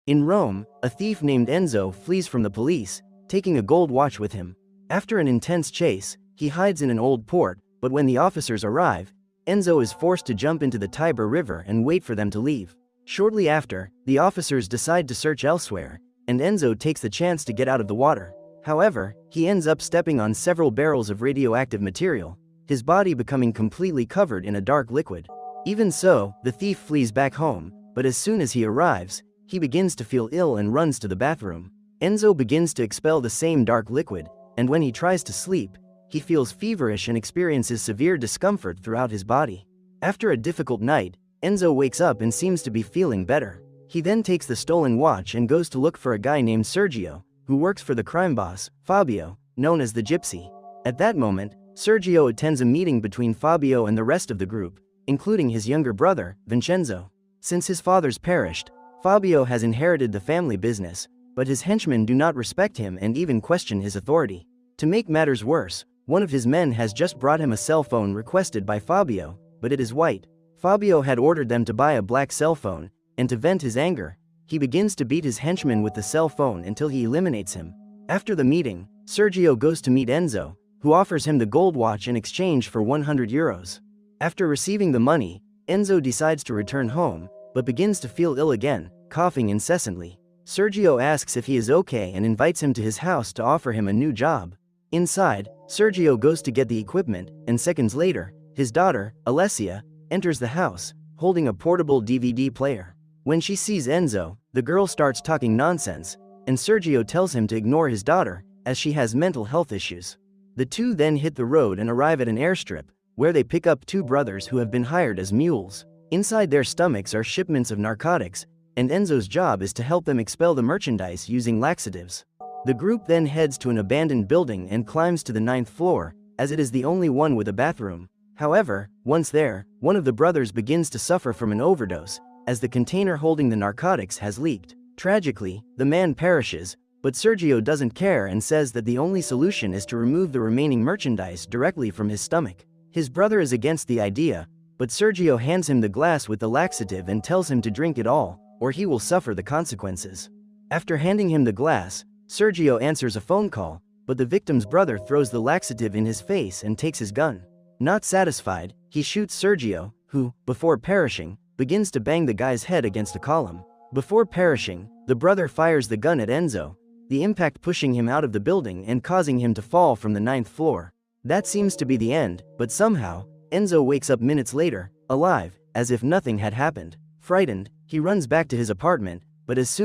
In Rome, a thief named Enzo flees from the police, taking a gold watch with him. After an intense chase, he hides in an old port, but when the officers arrive, Enzo is forced to jump into the Tiber River and wait for them to leave. Shortly after, the officers decide to search elsewhere, and Enzo takes the chance to get out of the water. However, he ends up stepping on several barrels of radioactive material, his body becoming completely covered in a dark liquid. Even so, the thief flees back home, but as soon as he arrives, he begins to feel ill and runs to the bathroom. Enzo begins to expel the same dark liquid, and when he tries to sleep, he feels feverish and experiences severe discomfort throughout his body. After a difficult night, Enzo wakes up and seems to be feeling better. He then takes the stolen watch and goes to look for a guy named Sergio, who works for the crime boss, Fabio, known as the Gypsy. At that moment, Sergio attends a meeting between Fabio and the rest of the group, including his younger brother, Vincenzo. Since his fathers perished, Fabio has inherited the family business, but his henchmen do not respect him and even question his authority. To make matters worse, one of his men has just brought him a cell phone requested by Fabio, but it is white. Fabio had ordered them to buy a black cell phone, and to vent his anger, he begins to beat his henchman with the cell phone until he eliminates him. After the meeting, Sergio goes to meet Enzo, who offers him the gold watch in exchange for 100 euros. After receiving the money, Enzo decides to return home, but begins to feel ill again, coughing incessantly. Sergio asks if he is okay and invites him to his house to offer him a new job. Inside, Sergio goes to get the equipment, and seconds later, his daughter, Alessia, enters the house, holding a portable DVD player. When she sees Enzo, the girl starts talking nonsense, and Sergio tells him to ignore his daughter, as she has mental health issues. The two then hit the road and arrive at an airstrip, where they pick up two brothers who have been hired as mules. Inside their stomachs are shipments of narcotics, and Enzo's job is to help them expel the merchandise using laxatives. The group then heads to an abandoned building and climbs to the 9th floor, as it is the only one with a bathroom. However, once there, one of the brothers begins to suffer from an overdose, as the container holding the narcotics has leaked. Tragically, the man perishes, but Sergio doesn't care and says that the only solution is to remove the remaining merchandise directly from his stomach. His brother is against the idea, but Sergio hands him the glass with the laxative and tells him to drink it all, or he will suffer the consequences. After handing him the glass, Sergio answers a phone call, but the victim's brother throws the laxative in his face and takes his gun. Not satisfied, he shoots Sergio, who, before perishing, begins to bang the guy's head against a column. Before perishing, the brother fires the gun at Enzo, the impact pushing him out of the building and causing him to fall from the 9th floor. That seems to be the end, but somehow, Enzo wakes up minutes later, alive, as if nothing had happened. Frightened, he runs back to his apartment, but as soon